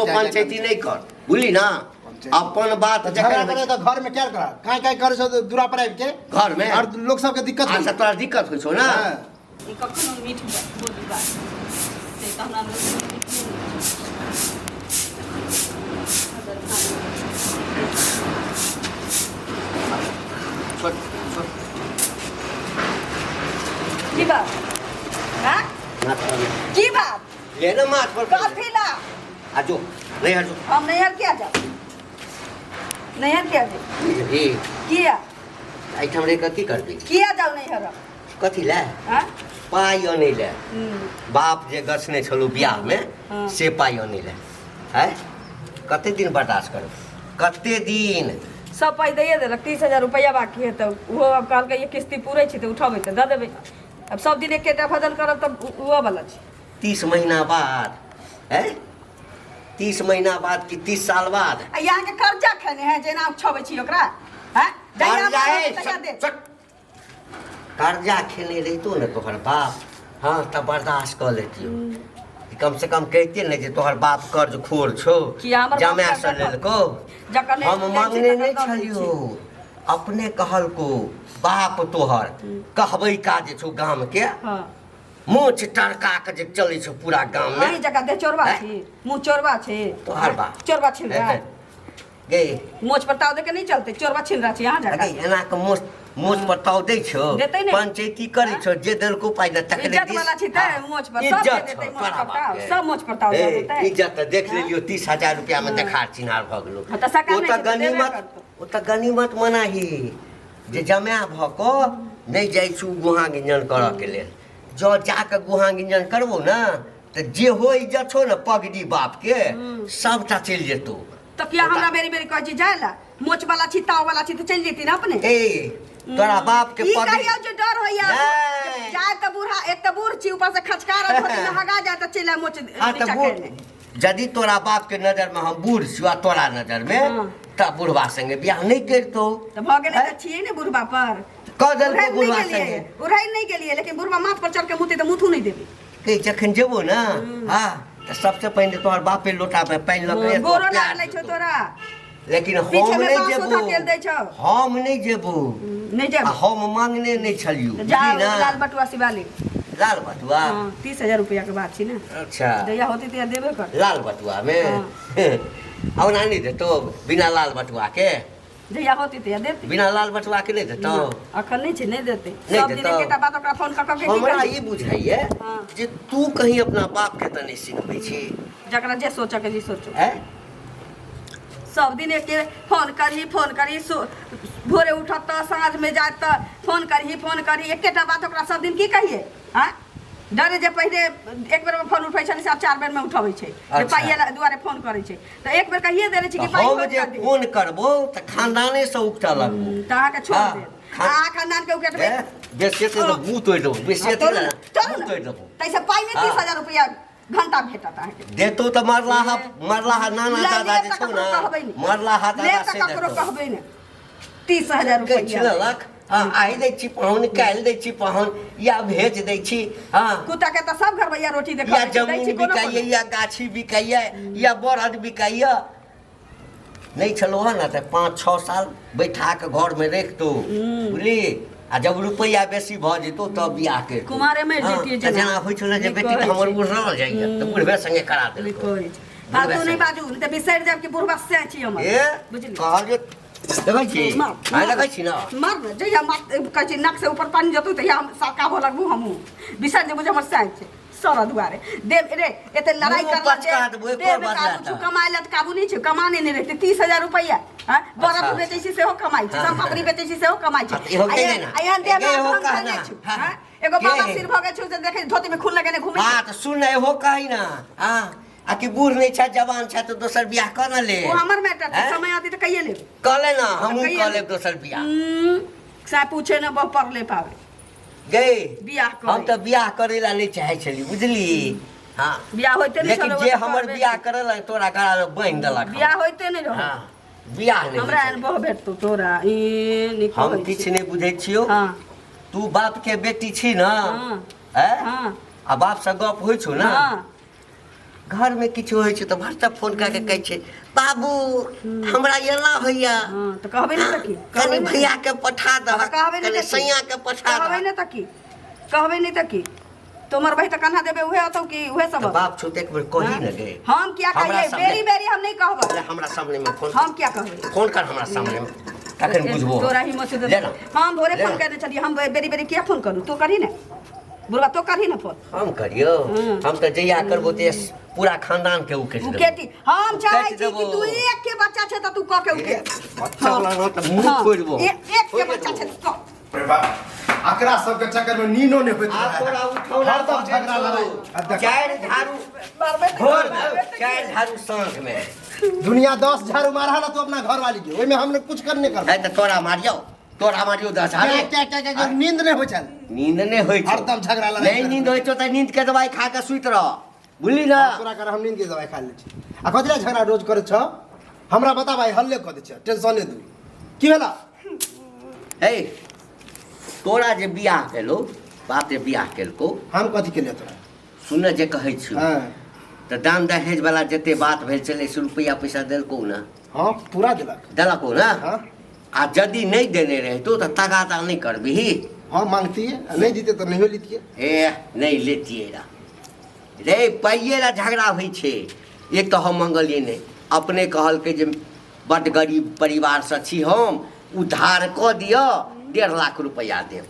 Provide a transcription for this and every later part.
पंचायती नहीं कर बुझली ना अपन बात झगड़ा करे तो घर में क्या करा काई काई करे सो दूरा पर आबि के घर में और लोग सब के दिक्कत अच्छा तोरा दिक्कत होइ छौ ना ई कखनो मीठ बोली बात से कहना छोट छोट की बात हां ना कर की बात ले ना माथ पर काफी ला आजो नहीं हटो हम नहीं हर क्या जा नहीं हर क्या जा ए किया आइटम रे की करबी किया जाओ नहीं हर कथि ले हां पाई आने ले बाप जे गछने छलु बियाह में से पाई आने ले है कते दिन बर्दाश्त करू कते दिन सब पाई दैए देलक 30,000 रुपया बाकी है तो वो अब कहल के ये किस्ती पूरे छी तो उठाबे तो दे देबे अब सब दिन एकेटा फजल करब तब वो वाला छी 30 महीना बाद है 30 महीना बाद कि 30 साल बाद आ यहाँ के कर्जा खेने हैं जेना छबे छी ओकरा हैं कर्जा कर्जा खेने रहितो न तोहर बाप हाँ तब बर्दाश्त कर लेतियो कम से कम कहते न जे तोहर बाप कर्ज खोर छो जमा से लेलको हम मांगने नहीं छलियो अपने कहल को बाप तोहर कहबै का जे छौ गाम के हां मोच टरका के जे चलै छौ पूरा गाम में ई जगह दे चोरबा छी मुंह चोरबा छी तोहर बाप चोरबा छिन रहा गे मोच पर ताव दे के नहीं चलते चोरबा छिन रहा छी यहां गे जाके एना के मोच पर ताव दै छौ देतै नहीं। पंचायती करै छौ जे देलको पाइ न तकरे इज्जत वाला छी ते मोच पर सब दे देतै मोच पर ताव सब मोच पर ताव दे देतै इज्जत देख लेलियो 30,000 रुपया में देखार चिन्हार भ गेलो हाँ, तो सरकार नहीं देतै, देबे करतौ। ओ त गनीमत मनाही जे जमा भ क नहीं जाइ छु गुहा गिंजन करऽ के लेल जो जाके गुहा गिंजन करबो ना त जे हो इज्जत छौ न पगड़ी बाप के सबटा चल जेतौ तो क्या हमरा बेरी बेरी कहै छी जायला मोच वाला छी ताव वाला छी तो चल जेती ना अपने ए तोरा बाप के ई पगड़ी कहियो जे डर होइया नहीं। जाय त बूढ़ा एक त बूढ़ छी ऊपर से खचकार धोती में हगा जाय त चले मोच हाँ तो नीचा बूढ़ करने यदि तोरा बाप के नजर में हम बूढ़ छियो तोरा नजर में तब बुढ़वा संगे बियाह नहीं करतो तो भ गेलै त छियै ने बुढ़वा पर क देल को बुढ़वा संगे उड़ाई नहीं गेलिए लेकिन बुढ़वा माथ पर चढ़ के मुते त मुथू नहीं देबे के जखन जेबो ना हां तो सबसे पहले तोहर बापे लोटा में पानी लगे गोरो लागलै छौ तोरा लेकिन हम पीछे में नहीं बांस जेबो उठा के दै छौ हम नहीं जेबो नहीं जेबो हम मांगने नहीं छलियो जा बुझली ना लाल बटुआ सिवाली लाल बटुआ हां 30,000 रुपया के बात छी ना अच्छा दैया होती त देबे कर लाल बटुआ में अब ना नहीं देतो बिना लाल बटुआ के दैया होती त देते बिना लाल बटुआ के नहीं देतो अखन नहीं छै नहीं देते नहीं सब दिन देतौ। एकेटा बात ओकरा फोन क के हमरा की ई बुझाइए हाँ। जे तू कहीं अपना बाप के तने सिखबै छी जकरा जे सोचा के जी सोचो हैं सब दिन एके फोन करी भोरे उठत त साँझ में जात त फोन करी एकेटा बात ओकरा सब दिन की कहिए हां डरे जे पहले एक बेर में फोन उठबै छै से अब 4 बेर में उठबै छै जे अच्छा। पाइए दुआरे फोन करै छै त एक बेर कहिए देले छी कि पाइ हम जे फोन करबो त खानदाने से उठा लगबो त अहाँ के छोड़ हाँ, दे खा- आ खानदान के उकेटबे बेसे तो मुंह तोड़ दो बेसे तो मुंह तोड़ दो तैसे पाइ में 30,000 रुपया घंटा भेटत अहाँ के देतो त मरलाहा नाना दादा जे छौ ना मरलाहा दादा से ककरो देतो कहबै ने 30,000 के रुपया छिललक हां आइ दै छी पाहुन काल्हि दै छी पाहुन या भेज दै छी हां कुत्ता के त सब घर भैया रोटी या देखा जमीन बिकाइए या गाछी बिकाइए या बरद बिकाइए नहीं चलो है ना तो 5-6 साल बैठा के घर में रख दो बुझली आ जब रुपया बेसी भ जेतो तब बियाह के कुमारे में जेतिए जना जना होइ छले जे बेटी के हमर बुढ़ रह जाइए तो बुढ़वे संगे करा दे फालतू नहीं बाजू नहीं तो बिसर जाब कि बुढ़वा से छी हमर ए बुझली कहल जे देखै छी आइ लगै छी ना मार जइया मार कहै छी नाक से ऊपर पानी जतौ त हम साका हो लगबू हमहू बिसर जे बुझ हमर से छै सर दुआरे दे रे एते लड़ाई मुंह कर पचका देबो, एक और बात रहता। कमाइ लत काबू नहीं छै कमाने नहीं रहते 30,000 रुपया हां बरफ अच्छा। बेचै छी सेहो कमाइ छै हाँ, सब पापड़ी बेचै छी सेहो कमाइ छै हाँ, इहो केने ना? आइहन दे इहो हम कहना। हां हाँ, एगो बाबा के? सिर भगे छु से देखे धोती में खून लगेने घुमै हां तो सुन हो कहि ना हां आ कि बूढ़ नहीं छ जवान छ तो दोसर बियाह कर न ले वो हमर मैटर हैं? समय आती तो कहिए ले कहले ना हमहू कहिए कहले ले। दोसर बियाह सा पूछे न बहु पढ़ ले पावे गए बियाह हम करे तो बियाह करे ला नहीं चाहे छली बुझली हाँ बियाह होते नहीं लेकिन जे हमर बियाह करल तोरा गला में बांध देलक बियाह होते नहीं रहो हाँ बियाह नहीं हमरा होइ एहन छै। बहु भेटतो तोरा ई निको हम किछ नहीं बुझे छियो हां तू बाप के बेटी छी ना हाँ। हैं हां आ बाप से गप होइ छौ ना हां घर में किछु होइ छै तो भरता फोन करके कहै छै बाबू हमरा एना होइया हां तो कहबे नहीं त की कनी भैया के पठा द कहबे नहीं कनी सैया के पठा कहबे द नहीं त की कहबे नहीं त की तुम्हार भाई त कन्हा देबे उहे अतौ की उहे सब बाप छूते एक बेर कही न गे हम क्या कहिए बेरी बेरी हम नहीं कहब हमरा सामने में फोन हम क्या कहबे फोन कर हमरा सामने में तखन बुझबो तोरा ही मत दे ले ना हम भोरे फोन करने चलिए हम बेरी बेरी क्या फोन करूं तू करी ना बुढ़वा तो करी ना फोन हम करियो हम तो जइया करबो ते पूरा खानदान के उकेट देबो उकेटी हम चाहे छी कि तू एक के बच्चा छे त तू क के उके बच्चा वाला न त मुंह फोड़ देबो एक के बच्चा छे त अरे बाप अकरा सबके चक्कर में नीनो नहीं होइत आप तोरा उठाओ हर दम झगड़ा लड़ाई चार झाड़ू भोर चार झाड़ू सांझ में दुनिया 10 झाड़ू मारा ना तो अपना घर वाली के ओइ में हमने कुछ करने कर है त तोरा मारियो 10 झाड़ू क्या नींद नहीं होय छल नींद नहीं होय छै हरदम झगड़ा लड़ाई नहीं नींद होय छै त नींद के दवाई खा के सुइत रह बुझली ना तोरा कर हम नींद के दवाई खा ले छी आ कतरा झगड़ा रोज करे छ हमरा बता भाई हल्ले क दे छ टेंशन दू की भेला हे तोरा जे बियाह केलो बाप रे बियाह केलको हम कथि के ले तोरा सुन जे कहै छी हां त दान दहेज वाला जते बात भेल छले से रुपया पैसा देलको ना हां पूरा देलको ना हां आ यदि नहीं देने रहतो तो तगादा नहीं करबी हां मांगती है नहीं जीते तो नहीं लेती है ए नहीं लेती है रे पाइए ला झगड़ा होइ छे एक तो हम मंगलिए नहीं अपने कहल के जे बड गरीब परिवार से छी हम उधार क दियो 1.5 लाख रुपया दे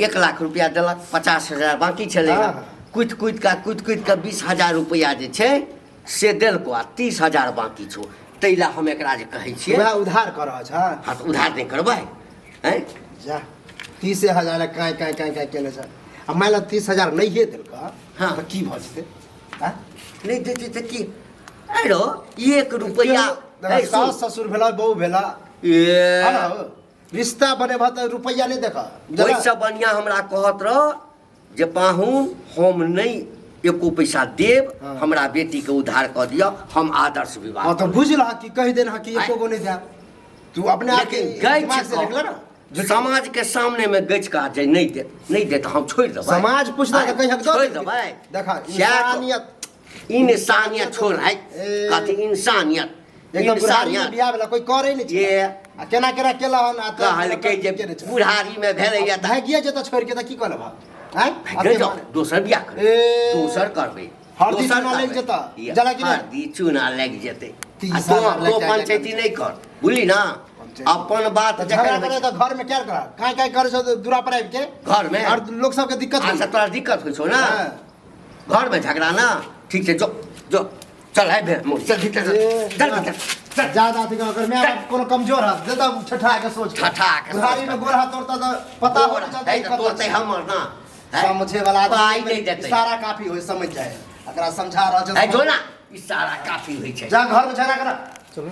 1 लाख रुपया देलक 50,000 बाकी छले कुछ के 20,000 रुपया जे छे से देलको आ 30,000 बाकी छो तैला हम एकरा जे कहै छियै वह उधार कर रहा छ हां तो उधार नहीं करबै हैं जा 30,000 काय केले छ अब मान 30,000 नहीं है देलका हां तो की भ जते हां नहीं देते त की अरे 1 रुपया सास ससुर भेला बहू भेला ए रिश्ता बने भत रुपया नहीं देखा ओइ से बढ़िया हमरा कहत रह जे पाहुन हम नहीं एको पैसा देब हमरा बेटी के उधार क दियो हम आदर्श विवाह हां तो बुझला कि कह देना कि एको गो नहीं दे तू अपने आप के गैच से निकला ना समाज के सामने में गच का जे नहीं दे तो हम छोड़ देबै समाज पूछना तो कहीं हक छोड़ देबै देखा इंसानियत छोड़ है कथि इंसानियत एकदम बुढ़ारी में बियाह वाला कोई करे नहीं ये आ केना केला हन आ कहल के जे बुढ़ारी में भेलै या त भागिए जता छोड़ के त की करब हैं दोसर बियाह कर दोसर करबै हरदी चूना लग जता जला कि हरदी चूना लग जेते तो पंचायती नहीं कर बुझली ना अपन बात झगड़ा करे तो घर में क्या करा काय करे छो दूरा पर आबि के घर में और लोग सब के दिक्कत अच्छा तोरा दिक्कत होइ छौ ना घर में झगड़ा ना ठीक है जो चल है बे चल भीतर चल ज्यादा थी अगर मैं कोनो कमजोर है ज्यादा ठठा के सोच बुढ़ारी में गोर हाथ तोड़ता तो पता हो जाता तोड़ते हमर ना समझे वाला आदमी नहीं देते सारा काफी हो समझ जाए अगर समझा रहा है जो ना इशारा काफी होइ छै जा घर में झगड़ा करा